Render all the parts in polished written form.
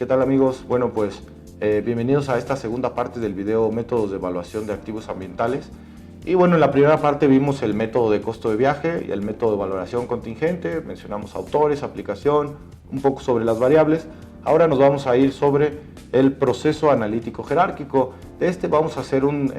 ¿Qué tal, amigos? Bueno, pues bienvenidos a esta segunda parte del video Métodos de evaluación de activos ambientales. Y bueno, en la primera parte vimos el método de costo de viaje y el método de valoración contingente, mencionamos autores, aplicación, un poco sobre las variables. Ahora nos vamos a ir sobre el proceso analítico jerárquico. De este vamos a hacer un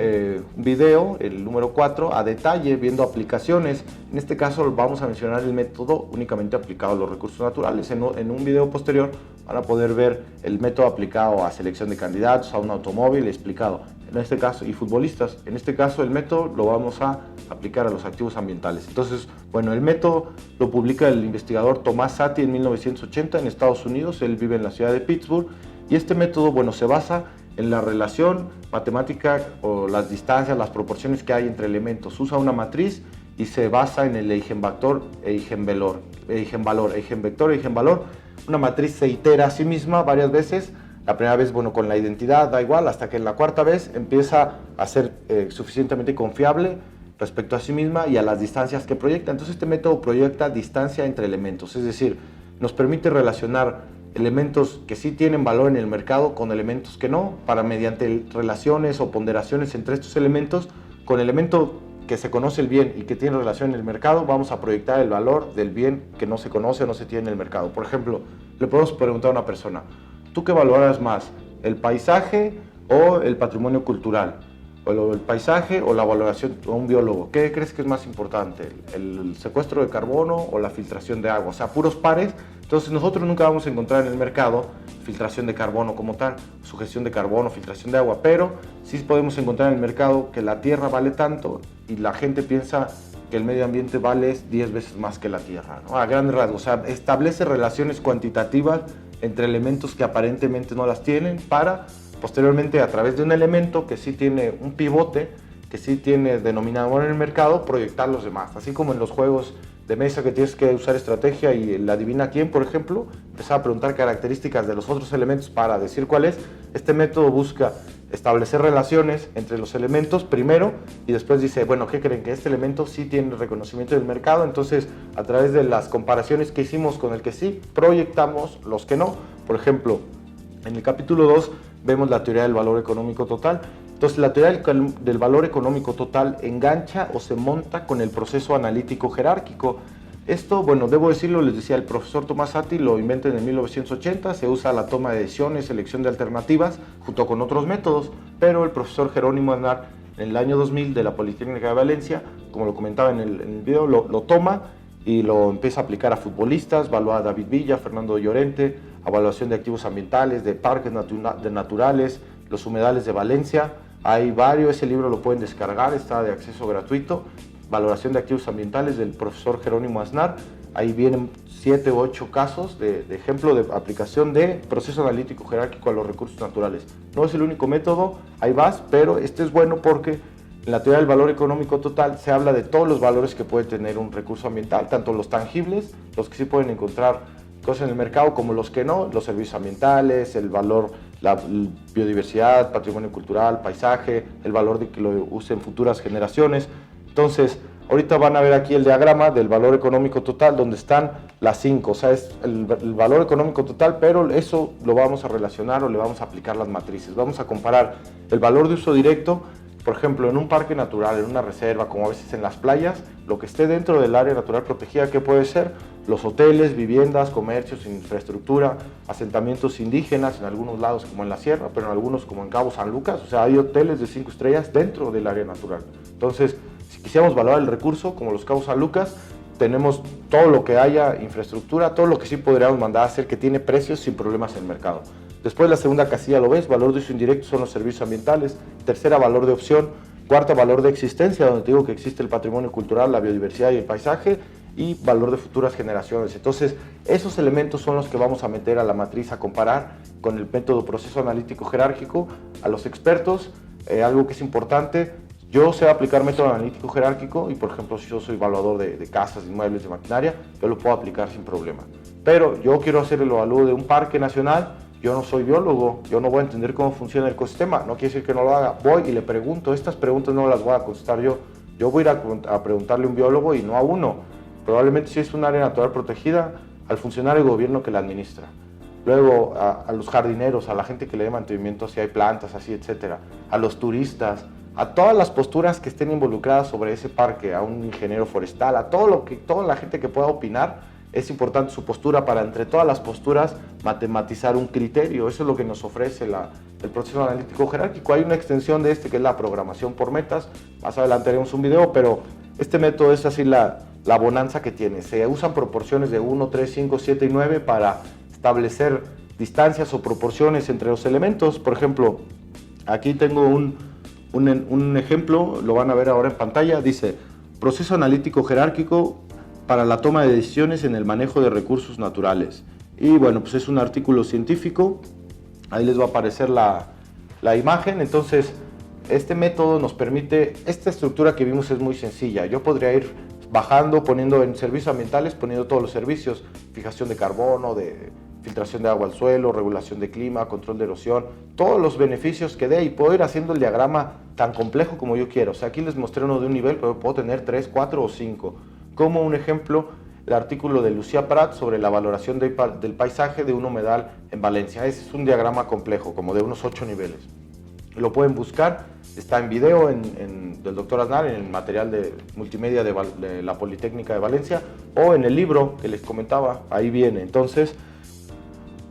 video, el número 4, a detalle, viendo aplicaciones. En este caso vamos a mencionar el método únicamente aplicado a los recursos naturales. En un video posterior van a poder ver el método aplicado a selección de candidatos, a un automóvil explicado. En este caso, y futbolistas. En este caso el método lo vamos a aplicar a los activos ambientales. Entonces, bueno, el método lo publica el investigador Thomas Sati en 1980 en Estados Unidos. Él vive en la ciudad de Pittsburgh. Y este método, bueno, se basa en la relación matemática o las distancias, las proporciones que hay entre elementos. Usa una matriz y se basa en el eigenvector e eigenvalor. Eigenvector e eigenvalor. Una matriz se itera a sí misma varias veces. La primera vez, bueno, con la identidad da igual, hasta que en la cuarta vez empieza a ser suficientemente confiable respecto a sí misma y a las distancias que proyecta. Entonces este método proyecta distancia entre elementos, es decir, nos permite relacionar elementos que sí tienen valor en el mercado con elementos que no, para mediante relaciones o ponderaciones entre estos elementos, con el elemento que se conoce el bien y que tiene relación en el mercado, vamos a proyectar el valor del bien que no se conoce o no se tiene en el mercado. Por ejemplo, le podemos preguntar a una persona: ¿tú qué valoras más, el paisaje o el patrimonio cultural? O el paisaje o la valoración de un biólogo. ¿Qué crees que es más importante? ¿El secuestro de carbono o la filtración de agua? O sea, puros pares. Entonces nosotros nunca vamos a encontrar en el mercado filtración de carbono como tal, sugestión de carbono, filtración de agua, pero sí podemos encontrar en el mercado que la tierra vale tanto y la gente piensa que el medio ambiente vale 10 veces más que la tierra, ¿no? A grandes rasgos, o sea, establece relaciones cuantitativas entre elementos que aparentemente no las tienen para posteriormente, a través de un elemento que sí tiene un pivote, que sí tiene denominador en el mercado, proyectar los demás. Así como en los juegos de mesa que tienes que usar estrategia y el adivina quién, por ejemplo, empezar a preguntar características de los otros elementos para decir cuál es. Este método busca establecer relaciones entre los elementos primero y después dice, bueno, ¿qué creen? Que este elemento sí tiene reconocimiento del mercado, entonces a través de las comparaciones que hicimos con el que sí, proyectamos los que no. Por ejemplo, en el capítulo 2 vemos la teoría del valor económico total. Entonces, la teoría del valor económico total engancha o se monta con el proceso analítico jerárquico. Esto, bueno, debo decirlo, les decía, el profesor Thomas Sati lo inventa en 1980, se usa la toma de decisiones, selección de alternativas, junto con otros métodos, pero el profesor Jerónimo Aznar, en el año 2000 de la Politécnica de Valencia, como lo comentaba en el video, lo toma y lo empieza a aplicar a futbolistas, evalúa a David Villa, Fernando Llorente, evaluación de activos ambientales, de parques naturales, los humedales de Valencia. Hay varios, ese libro lo pueden descargar, está de acceso gratuito. Valoración de activos ambientales del profesor Jerónimo Aznar. Ahí vienen 7 u 8 casos de ejemplo de aplicación de proceso analítico jerárquico a los recursos naturales. No es el único método, hay más, pero este es bueno porque en la teoría del valor económico total se habla de todos los valores que puede tener un recurso ambiental, tanto los tangibles, los que sí pueden encontrar cosas en el mercado, como los que no, los servicios ambientales, el valor, la biodiversidad, patrimonio cultural, paisaje, el valor de que lo usen futuras generaciones. Entonces, ahorita van a ver aquí el diagrama del valor económico total, donde están las 5, o sea, es el valor económico total, pero eso lo vamos a relacionar o le vamos a aplicar las matrices. Vamos a comparar el valor de uso directo, por ejemplo, en un parque natural, en una reserva, como a veces en las playas, lo que esté dentro del área natural protegida, ¿qué puede ser? Los hoteles, viviendas, comercios, infraestructura, asentamientos indígenas en algunos lados como en la sierra, pero en algunos como en Cabo San Lucas, o sea, hay hoteles de 5 estrellas dentro del área natural. Entonces, si quisiéramos valorar el recurso, como los Cabos San Lucas, tenemos todo lo que haya, infraestructura, todo lo que sí podríamos mandar a hacer que tiene precios sin problemas en el mercado. Después la segunda casilla lo ves, valor de uso indirecto son los servicios ambientales, tercera valor de opción, cuarta valor de existencia, donde te digo que existe el patrimonio cultural, la biodiversidad y el paisaje, y valor de futuras generaciones. Entonces, esos elementos son los que vamos a meter a la matriz a comparar con el método proceso analítico jerárquico. A los expertos, algo que es importante, yo sé aplicar método analítico jerárquico y, por ejemplo, si yo soy evaluador de casas, de inmuebles, de maquinaria, yo lo puedo aplicar sin problema. Pero yo quiero hacer el evalúo de un parque nacional, yo no soy biólogo, yo no voy a entender cómo funciona el ecosistema, no quiere decir que no lo haga. Voy y le pregunto, estas preguntas no las voy a contestar yo voy a ir a preguntarle a un biólogo y no a uno. Probablemente si es un área natural protegida, al funcionario de gobierno que la administra. Luego a los jardineros, a la gente que le dé mantenimiento si hay plantas, así, etcétera, a los turistas, a todas las posturas que estén involucradas sobre ese parque, a un ingeniero forestal, a toda la gente que pueda opinar. Es importante su postura para, entre todas las posturas, matematizar un criterio. Eso es lo que nos ofrece el proceso analítico jerárquico. Hay una extensión de que es la programación por metas. Más adelante haremos un video, pero este método es así la bonanza que tiene. Se usan proporciones de 1, 3, 5, 7 y 9 para establecer distancias o proporciones entre los elementos. Por ejemplo, aquí tengo un ejemplo, lo van a ver ahora en pantalla. Dice, proceso analítico jerárquico para la toma de decisiones en el manejo de recursos naturales. Y bueno, pues es un artículo científico, ahí les va a aparecer la imagen. Entonces, este método nos permite, esta estructura que vimos es muy sencilla. Yo podría ir bajando, poniendo en servicios ambientales, poniendo todos los servicios, fijación de carbono, de filtración de agua al suelo, regulación de clima, control de erosión, todos los beneficios que dé, y puedo ir haciendo el diagrama tan complejo como yo quiero. O sea, aquí les mostré uno de un nivel, pero puedo tener 3, 4 o 5. Como un ejemplo, el artículo de Lucía Prat sobre la valoración del paisaje de un humedal en Valencia. Ese es un diagrama complejo, como de unos 8 niveles. Lo pueden buscar, está en video del doctor Aznar, en el material de multimedia de la Politécnica de Valencia, o en el libro que les comentaba, ahí viene. Entonces,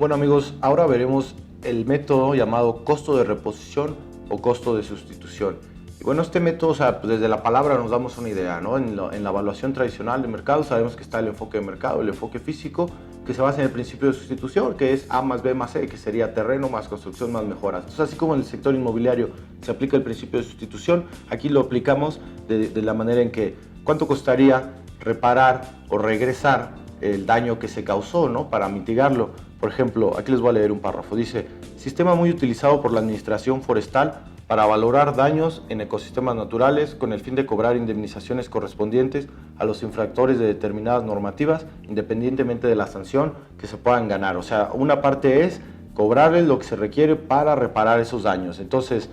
bueno amigos, ahora veremos el método llamado costo de reposición o costo de sustitución. Y bueno, este método, o sea, pues desde la palabra nos damos una idea, ¿no? En la evaluación tradicional de mercado sabemos que está el enfoque de mercado, el enfoque físico, que se basa en el principio de sustitución, que es A más B más C, que sería terreno más construcción más mejoras. Entonces, así como en el sector inmobiliario se aplica el principio de sustitución, aquí lo aplicamos de la manera en que cuánto costaría reparar o regresar el daño que se causó, ¿no? Para mitigarlo. Por ejemplo, aquí les voy a leer un párrafo. Dice, sistema muy utilizado por la administración forestal para valorar daños en ecosistemas naturales con el fin de cobrar indemnizaciones correspondientes a los infractores de determinadas normativas, independientemente de la sanción que se puedan ganar. O sea, una parte es cobrarles lo que se requiere para reparar esos daños. Entonces,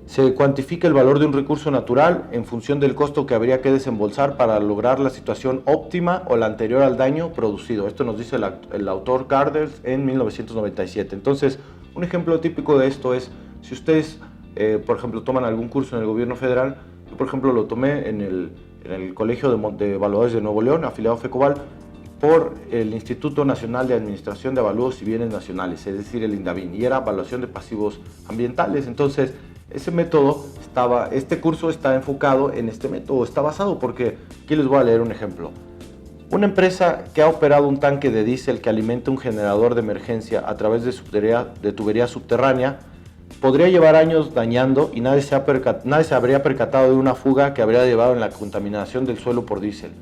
se cuantifica el valor de un recurso natural en función del costo que habría que desembolsar para lograr la situación óptima o la anterior al daño producido. Esto nos dice el autor Garders en 1997. Entonces, un ejemplo típico de esto es, si ustedes por ejemplo, toman algún curso en el gobierno federal. Yo, por ejemplo, lo tomé en el Colegio de Evaluadores de Nuevo León, afiliado a FECOBAL, por el Instituto Nacional de Administración de Avalúos y Bienes Nacionales, es decir, el INDABIN, y era evaluación de pasivos ambientales. Entonces, ese método este curso está enfocado en este método, está basado, porque aquí les voy a leer un ejemplo. Una empresa que ha operado un tanque de diésel que alimenta un generador de emergencia a través de tubería subterránea podría llevar años dañando y nadie se habría percatado de una fuga que habría llevado en la contaminación del suelo por diésel.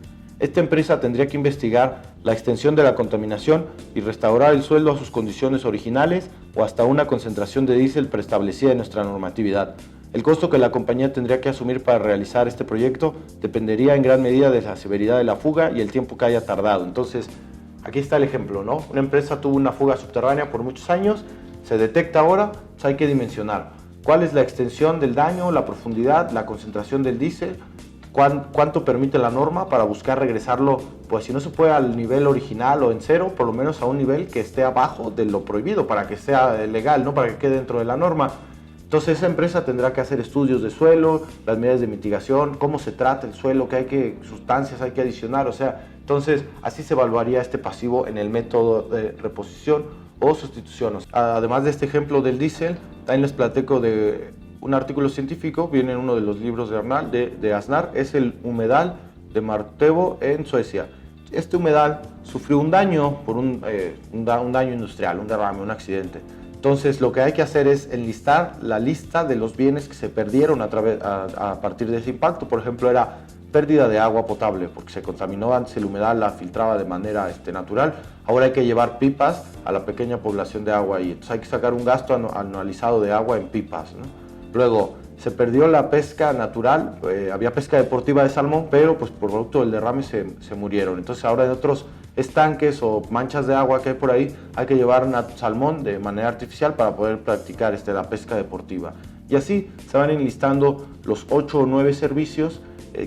Esta empresa tendría que investigar la extensión de la contaminación y restaurar el suelo a sus condiciones originales o hasta una concentración de diésel preestablecida en nuestra normatividad. El costo que la compañía tendría que asumir para realizar este proyecto dependería en gran medida de la severidad de la fuga y el tiempo que haya tardado. Entonces, aquí está el ejemplo, ¿no? Una empresa tuvo una fuga subterránea por muchos años, se detecta ahora, pues hay que dimensionar cuál es la extensión del daño, la profundidad, la concentración del diésel, cuánto permite la norma para buscar regresarlo, pues si no se puede al nivel original o en cero, por lo menos a un nivel que esté abajo de lo prohibido para que sea legal, ¿no? Para que quede dentro de la norma. Entonces esa empresa tendrá que hacer estudios de suelo, las medidas de mitigación, cómo se trata el suelo, qué sustancias hay que adicionar, o sea, entonces así se evaluaría este pasivo en el método de reposición o sustitución. Además de este ejemplo del diésel, también les platico de un artículo científico, viene en uno de los libros de Aznar, es el humedal de Martevo en Suecia. Este humedal sufrió un daño por un daño industrial, un derrame, un accidente. Entonces lo que hay que hacer es enlistar la lista de los bienes que se perdieron a partir de ese impacto. Por ejemplo, era pérdida de agua potable, porque se contaminó antes, el humedal la filtraba de manera natural. Ahora hay que llevar pipas a la pequeña población de agua y entonces hay que sacar un gasto anualizado de agua en pipas, ¿no? Luego, se perdió la pesca natural, había pesca deportiva de salmón, pero pues por producto del derrame se murieron. Entonces ahora en otros estanques o manchas de agua que hay por ahí, hay que llevar salmón de manera artificial para poder practicar la pesca deportiva. Y así se van enlistando los 8 o 9 servicios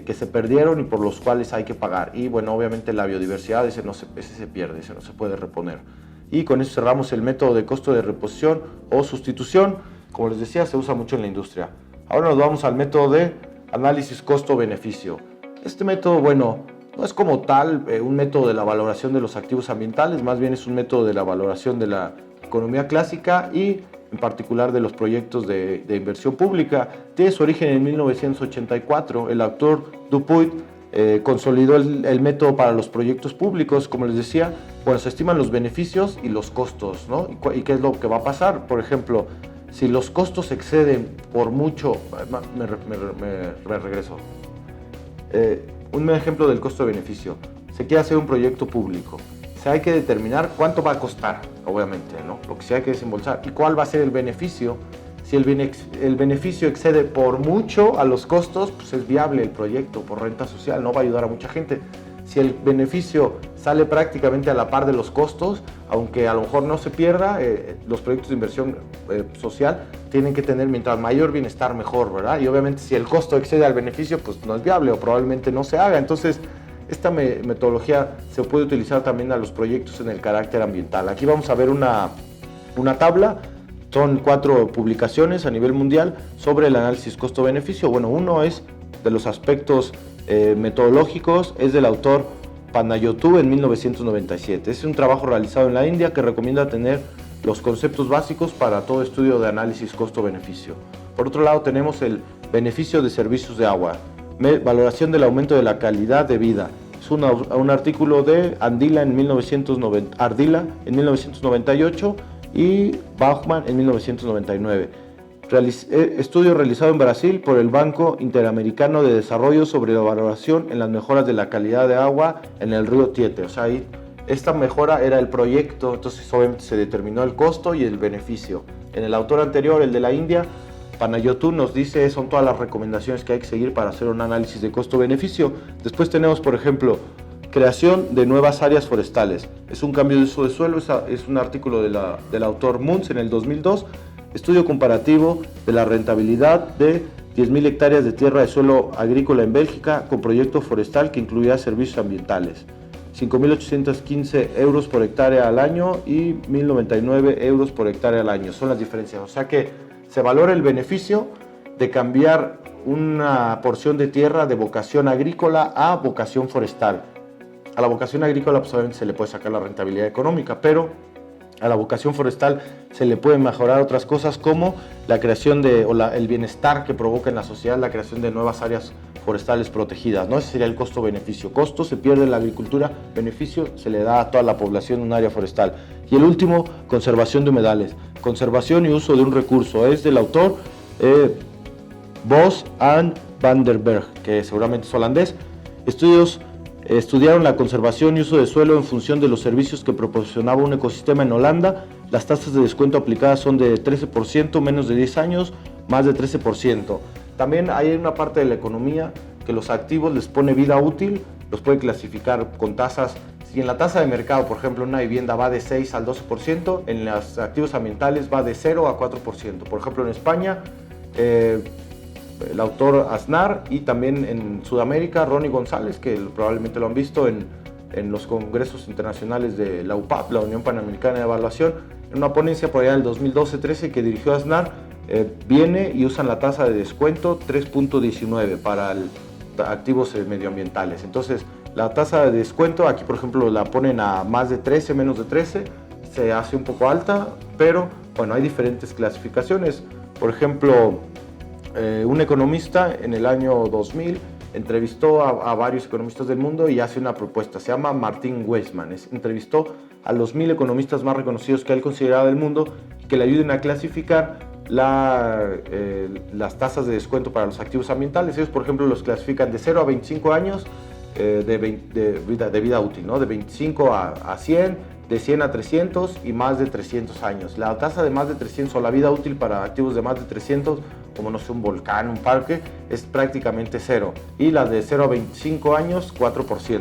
que se perdieron y por los cuales hay que pagar. Y bueno, obviamente la biodiversidad, ese se pierde, ese no se puede reponer. Y con eso cerramos el método de costo de reposición o sustitución. Como les decía, se usa mucho en la industria. Ahora nos vamos al método de análisis costo-beneficio. Este método, bueno, no es como tal un método de la valoración de los activos ambientales, más bien es un método de la valoración de la economía clásica y en particular de los proyectos de inversión pública. Tiene su origen en 1984. El autor Dupuit consolidó el método para los proyectos públicos. Como les decía, bueno, se estiman los beneficios y los costos, ¿no? ¿Y qué es lo que va a pasar? Por ejemplo, si los costos exceden por mucho, me regreso. Un ejemplo del costo-beneficio. Se quiere hacer un proyecto público. O sea, hay que determinar cuánto va a costar, obviamente, ¿no? Lo que sí hay que desembolsar. Y cuál va a ser el beneficio. Si el beneficio excede por mucho a los costos, pues es viable el proyecto por renta social, no va a ayudar a mucha gente. Si el beneficio sale prácticamente a la par de los costos, aunque a lo mejor no se pierda, los proyectos de inversión social tienen que tener mientras mayor bienestar mejor, ¿verdad? Y obviamente si el costo excede al beneficio, pues no es viable o probablemente no se haga. Entonces, esta metodología se puede utilizar también a los proyectos en el carácter ambiental. Aquí vamos a ver una tabla. Son 4 publicaciones a nivel mundial sobre el análisis costo-beneficio. Bueno, uno es de los aspectos metodológicos, es del autor Panayotú en 1997. Es un trabajo realizado en la India que recomienda tener los conceptos básicos para todo estudio de análisis costo-beneficio. Por otro lado tenemos el beneficio de servicios de agua, valoración del aumento de la calidad de vida. Es un artículo de Ardila en 1998 y Bauchman en 1999. Estudio realizado en Brasil por el Banco Interamericano de Desarrollo sobre la valoración en las mejoras de la calidad de agua en el río Tietê. O sea, esta mejora era el proyecto, entonces obviamente se determinó el costo y el beneficio. En el autor anterior, el de la India, Panayotú, nos dice son todas las recomendaciones que hay que seguir para hacer un análisis de costo-beneficio. Después tenemos, por ejemplo, creación de nuevas áreas forestales. Es un cambio de uso de suelo, es un artículo del autor Munz en el 2002. Estudio comparativo de la rentabilidad de 10.000 hectáreas de tierra de suelo agrícola en Bélgica con proyecto forestal que incluía servicios ambientales. 5.815 euros por hectárea al año y 1.099 euros por hectárea al año. Son las diferencias. O sea que se valora el beneficio de cambiar una porción de tierra de vocación agrícola a vocación forestal. A la vocación agrícola pues obviamente se le puede sacar la rentabilidad económica, pero a la vocación forestal se le pueden mejorar otras cosas como la creación el bienestar que provoca en la sociedad la creación de nuevas áreas forestales protegidas, ¿no? Ese sería el costo-beneficio. Costo se pierde en la agricultura, beneficio se le da a toda la población un área forestal. Y el último, conservación de humedales. Conservación y uso de un recurso. Es del autor Bos and van der Berg, que seguramente es holandés. Estudiaron la conservación y uso de suelo en función de los servicios que proporcionaba un ecosistema en Holanda. Las tasas de descuento aplicadas son de 13%, menos de 10 años, más de 13%. También hay una parte de la economía que los activos les pone vida útil, los puede clasificar con tasas. Si en la tasa de mercado, por ejemplo, una vivienda va de 6 al 12%, en los activos ambientales va de 0 a 4%. Por ejemplo, en España, el autor Aznar, y también en Sudamérica, Ronnie González, que probablemente lo han visto en los congresos internacionales de la UPAP, la Unión Panamericana de Evaluación, en una ponencia por allá del 2012-13 que dirigió Aznar, viene y usan la tasa de descuento 3.19 para activos medioambientales. Entonces, la tasa de descuento, aquí por ejemplo la ponen a más de 13, menos de 13, se hace un poco alta, pero bueno, hay diferentes clasificaciones. Por ejemplo, un economista en el año 2000 entrevistó a varios economistas del mundo y hace una propuesta, se llama Martin Weissman. Entrevistó a los 1000 economistas más reconocidos que él consideraba del mundo y que le ayuden a clasificar las tasas de descuento para los activos ambientales. Ellos, por ejemplo, los clasifican de 0 a 25 años de vida útil, ¿no? De 25 a 100, de 100 a 300 y más de 300 años. La tasa de más de 300 o la vida útil para activos de más de 300, como no sé, un volcán, un parque, es prácticamente 0. Y la de 0 a 25 años, 4%.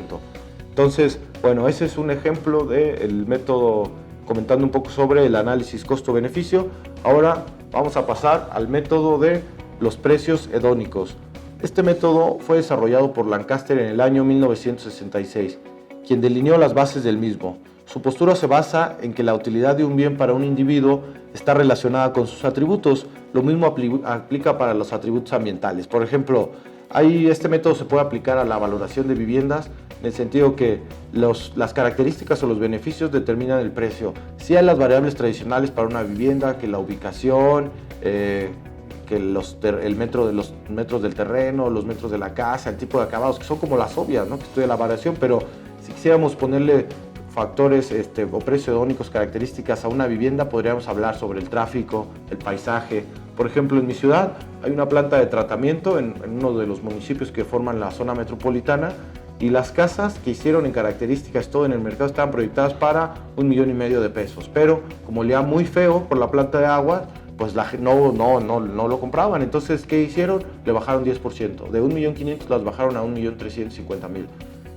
Entonces, bueno, ese es un ejemplo del método, comentando un poco sobre el análisis costo-beneficio. Ahora vamos a pasar al método de los precios hedónicos. Este método fue desarrollado por Lancaster en el año 1966, quien delineó las bases del mismo. Su postura se basa en que la utilidad de un bien para un individuo está relacionada con sus atributos. Lo mismo aplica para los atributos ambientales. Por ejemplo, este método se puede aplicar a la valoración de viviendas en el sentido que las características o los beneficios determinan el precio. Sí hay las variables tradicionales para una vivienda, que la ubicación, que los metros del terreno, los metros de la casa, el tipo de acabados, que son como las obvias, ¿no?, que estudia la variación, pero si quisiéramos ponerle factores o precios hedónicos, características a una vivienda, podríamos hablar sobre el tráfico, el paisaje. Por ejemplo, en mi ciudad hay una planta de tratamiento en uno de los municipios que forman la zona metropolitana, y las casas que hicieron en características todo en el mercado estaban proyectadas para 1,5 millones de pesos, pero como le da muy feo por la planta de agua, pues no lo compraban. Entonces, ¿qué hicieron? Le bajaron 10%. De 1.500.000 las bajaron a 1.350.000.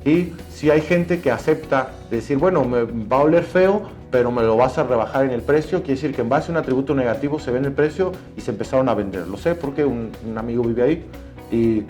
Y si hay gente que acepta decir, bueno, me va a oler feo, pero me lo vas a rebajar en el precio, quiere decir que en base a un atributo negativo se ve en el precio y se empezaron a vender. Lo sé porque un amigo vive ahí y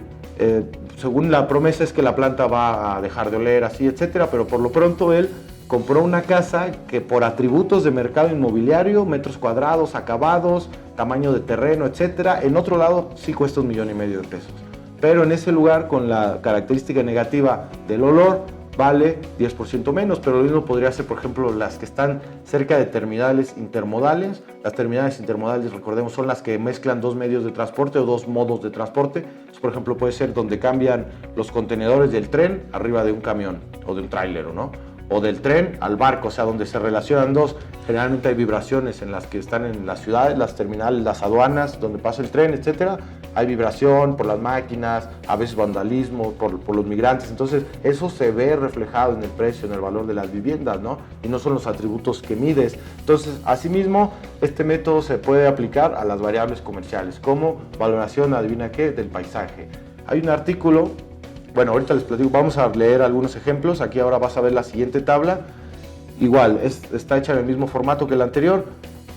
según la promesa es que la planta va a dejar de oler así, etcétera, pero por lo pronto él compró una casa que por atributos de mercado inmobiliario, metros cuadrados, acabados, tamaño de terreno, etcétera, en otro lado sí cuesta 1,5 millones de pesos. Pero en ese lugar, con la característica negativa del olor, vale 10% menos, pero lo mismo podría ser, por ejemplo, las que están cerca de terminales intermodales. Las terminales intermodales, recordemos, son las que mezclan dos medios de transporte o dos modos de transporte. Entonces, por ejemplo, puede ser donde cambian los contenedores del tren arriba de un camión o de un tráiler, ¿no?, o del tren al barco, o sea, donde se relacionan dos. Generalmente hay vibraciones en las que están en las ciudades, las terminales, las aduanas, donde pasa el tren, etcétera. Hay vibración por las máquinas, a veces vandalismo por los migrantes. Entonces, eso se ve reflejado en el precio, en el valor de las viviendas, ¿no? Y no son los atributos que mides. Entonces, asimismo, este método se puede aplicar a las variables comerciales, como valoración, adivina qué, del paisaje. Hay un artículo. Bueno, ahorita les platico, vamos a leer algunos ejemplos. Aquí ahora vas a ver la siguiente tabla. Igual, está hecha en el mismo formato que el anterior.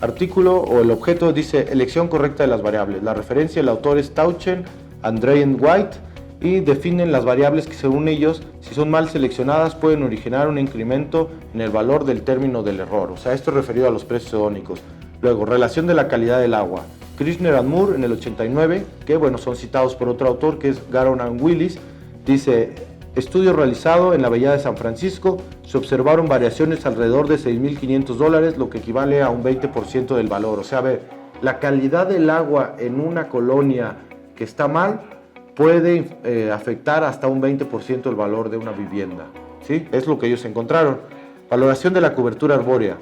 Artículo o el objeto dice elección correcta de las variables. La referencia, el autor es Tauchen, Andreyen White, y definen las variables que según ellos, si son mal seleccionadas, pueden originar un incremento en el valor del término del error. O sea, esto es referido a los precios hedónicos. Luego, relación de la calidad del agua. Kirchner and Moore en el 89, que bueno, son citados por otro autor que es Garon and Willis. Dice, estudio realizado en la Bahía de San Francisco, se observaron variaciones alrededor de $6,500, lo que equivale a un 20% del valor. O sea, ve, la calidad del agua en una colonia que está mal puede afectar hasta un 20% del valor de una vivienda, ¿sí? Es lo que ellos encontraron. Valoración de la cobertura arbórea.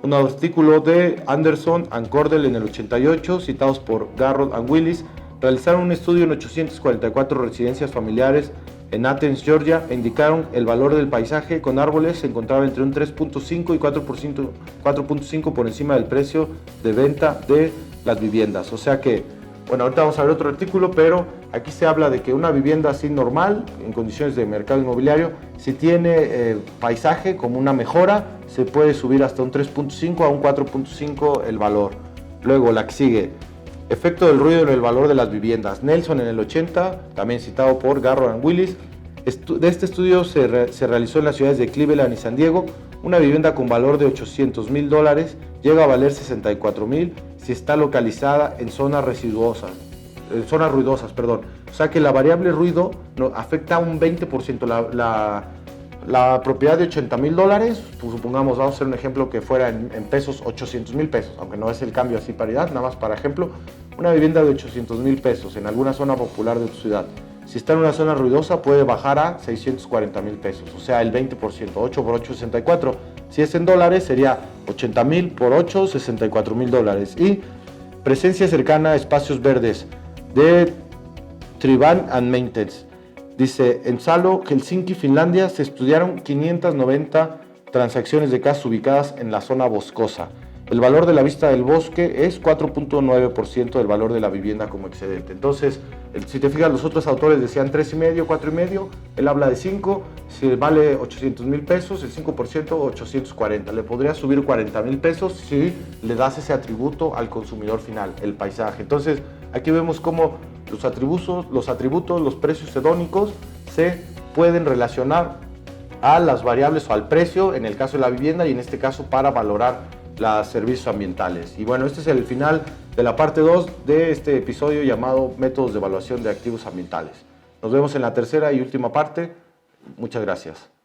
Un artículo de Anderson and Cordell en el 88, citados por Garrod and Willis, realizaron un estudio en 844 residencias familiares en Athens, Georgia, e indicaron el valor del paisaje con árboles se encontraba entre un 3.5 y 4.5 por encima del precio de venta de las viviendas. O sea que, bueno, ahorita vamos a ver otro artículo, pero aquí se habla de que una vivienda así normal, en condiciones de mercado inmobiliario, si tiene paisaje como una mejora, se puede subir hasta un 3.5 a un 4.5 el valor. Luego, la que sigue. Efecto del ruido en el valor de las viviendas. Nelson en el 80, también citado por Garrod and Willis. De este estudio se realizó en las ciudades de Cleveland y San Diego. Una vivienda con valor de $800,000 llega a valer $64,000 si está localizada en zonas ruidosas. O sea que la variable ruido afecta un 20%. La propiedad de $80,000, pues supongamos, vamos a hacer un ejemplo que fuera en pesos, $800,000, aunque no es el cambio así paridad, nada más para ejemplo, una vivienda de $800,000 en alguna zona popular de tu ciudad. Si está en una zona ruidosa puede bajar a $640,000, o sea el 20%, 8 por 8, 64. Si es en dólares sería 80,000 por 8, $64,000. Y presencia cercana a espacios verdes de Trivan and Maintenance. Dice, en Salo, Helsinki, Finlandia, se estudiaron 590 transacciones de casas ubicadas en la zona boscosa. El valor de la vista del bosque es 4.9% del valor de la vivienda como excedente. Entonces, si te fijas, los otros autores decían 3,5, 4,5, él habla de 5, si vale $800,000, el 5%, 840. Le podría subir $40,000 si le das ese atributo al consumidor final, el paisaje. Entonces, aquí vemos cómo los atributos, los precios hedónicos se pueden relacionar a las variables o al precio en el caso de la vivienda y en este caso para valorar los servicios ambientales. Y bueno, este es el final de la parte 2 de este episodio llamado Métodos de Evaluación de Activos Ambientales. Nos vemos en la tercera y última parte. Muchas gracias.